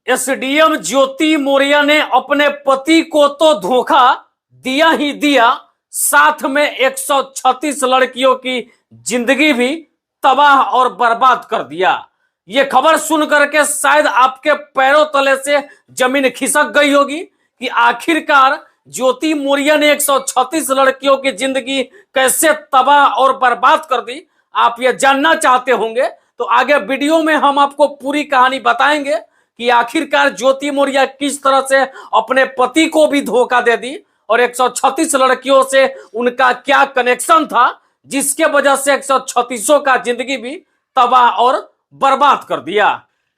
SDM ज्योति मौर्य ने अपने पति को तो धोखा दिया ही दिया, साथ में 136 लड़कियों की जिंदगी भी तबाह और बर्बाद कर दिया। यह खबर सुन करके शायद आपके पैरों तले से जमीन खिसक गई होगी कि आखिरकार ज्योति मौर्य ने 136 लड़कियों की जिंदगी कैसे तबाह और बर्बाद कर दी। आप यह जानना चाहते होंगे तो आगे वीडियो में हम आपको पूरी कहानी बताएंगे कि आखिरकार ज्योति मौर्य किस तरह से अपने पति को भी धोखा दे दी और 136 लड़कियों से उनका क्या कनेक्शन था जिसके वजह से 136 का जिंदगी भी तबाह और बर्बाद कर दिया।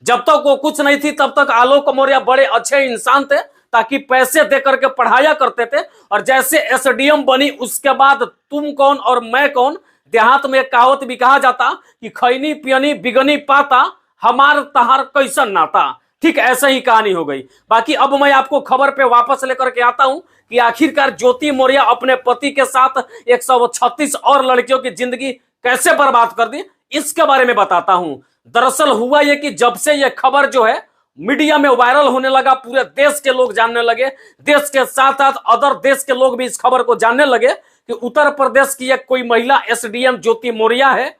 जब तक वो कुछ नहीं थी तब तक आलोक मौर्य बड़े अच्छे इंसान थे, ताकि पैसे दे करके पढ़ाया करते थे। और जैसे एसडीएम बनी उसके बाद तुम कौन और मैं कौन, देहात में एक कहावत भी कहा जाता कि खैनी पियनी बिगनी पाता, हमार तहार कैसन नाता। ठीक ऐसा ही कहानी हो गई। बाकी अब मैं आपको खबर पे वापस लेकर के आता हूं कि आखिरकार ज्योति मौर्य अपने पति के साथ 136 और लड़कियों की जिंदगी कैसे बर्बाद कर दी, इसके बारे में बताता हूं। दरअसल हुआ यह कि जब से यह खबर जो है मीडिया में वायरल होने लगा, पूरे देश के लोग जानने लगे, देश के साथ साथ अदर देश के लोग भी इस खबर को जानने लगे कि उत्तर प्रदेश की एक कोई महिला एसडीएम ज्योति मौर्य है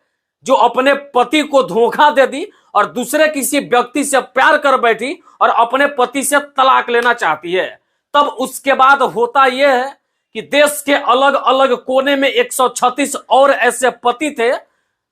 जो अपने पति को धोखा दे दी और दूसरे किसी व्यक्ति से प्यार कर बैठी और अपने पति से तलाक लेना चाहती है। तब उसके बाद होता यह है कि देश के अलग अलग कोने में 136 और ऐसे पति थे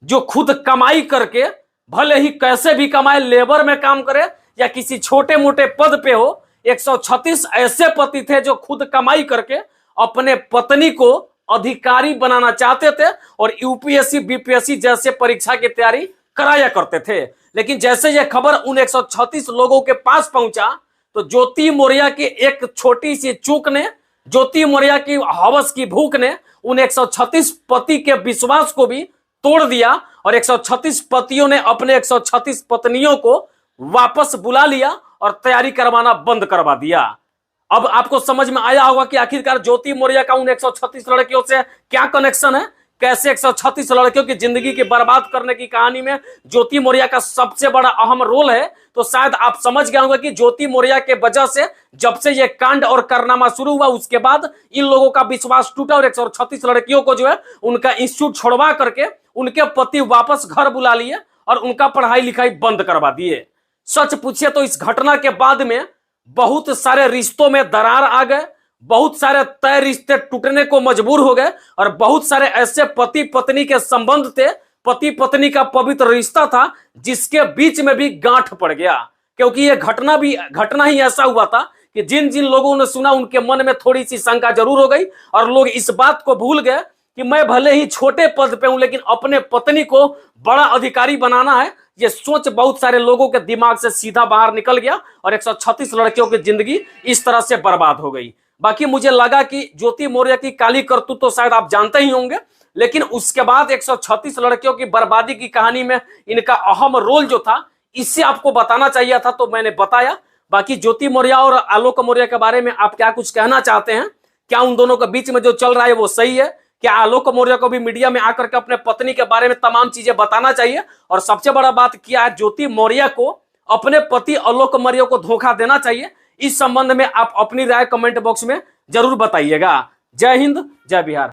जो खुद कमाई करके, भले ही कैसे भी कमाए, लेबर में काम करे या किसी छोटे मोटे पद पे हो, 136 ऐसे पति थे जो खुद कमाई करके अपने पत्नी को अधिकारी बनाना चाहते थे और यूपीएससी बीपीएससी जैसे परीक्षा की तैयारी कराया करते थे। लेकिन जैसे यह खबर उन 136 लोगों के पास पहुंचा तो ज्योति मौर्य की एक छोटी सी चूक ने, ज्योति मौर्य की हवस की भूख ने उन 136 पति के विश्वास को भी तोड़ दिया और 136 पतियों ने अपने 136 पत्नियों को वापस बुला लिया और तैयारी करवाना बंद करवा दिया। अब आपको समझ में आया होगा कि आखिरकार ज्योति मौर्य का उन 136 लड़कियों से क्या कनेक्शन है, कैसे 136 लड़कियों की जिंदगी की बर्बाद करने की कहानी में ज्योति मौर्य का सबसे बड़ा अहम रोल है। तो शायद आप समझ गए होंगे कि ज्योति मौर्य के वजह से जब से यह कांड और कारनामा शुरू हुआ उसके बाद इन लोगों का विश्वास टूटा और 136 लड़कियों को जो है उनका इंस्टीट्यूट छोड़वा करके उनके पति वापस घर बुला लिए और उनका पढ़ाई लिखाई बंद करवा दिए। सच पूछिए तो इस घटना के बाद में बहुत सारे रिश्तों में दरार आ गए, बहुत सारे तय रिश्ते टूटने को मजबूर हो गए और बहुत सारे ऐसे पति पत्नी के संबंध थे, पति पत्नी का पवित्र रिश्ता था जिसके बीच में भी गांठ पड़ गया। क्योंकि यह घटना ही ऐसा हुआ था कि जिन जिन लोगों ने सुना उनके मन में थोड़ी सी शंका जरूर हो गई और लोग इस बात को भूल गए कि मैं भले ही छोटे पद पे हूं लेकिन अपने पत्नी को बड़ा अधिकारी बनाना है। ये सोच बहुत सारे लोगों के दिमाग से सीधा बाहर निकल गया और 136 लड़कियों की जिंदगी इस तरह से बर्बाद हो गई। बाकी मुझे लगा कि ज्योति मौर्य की काली करतूत तो शायद आप जानते ही होंगे, लेकिन उसके बाद 136 लड़कियों की बर्बादी की कहानी में इनका अहम रोल जो था इससे आपको बताना चाहिए था, तो मैंने बताया। बाकी ज्योति मौर्य और आलोक मौर्य के बारे में आप क्या कुछ कहना चाहते हैं? क्या उन दोनों के बीच में जो चल रहा है वो सही है? क्या आलोक मौर्य को भी मीडिया में आकर के अपने पत्नी के बारे में तमाम चीजें बताना चाहिए? और सबसे बड़ा बात क्या है, ज्योति मौर्य को अपने पति आलोक मौर्य को धोखा देना चाहिए? इस संबंध में आप अपनी राय कमेंट बॉक्स में जरूर बताइएगा। जय हिंद, जय बिहार।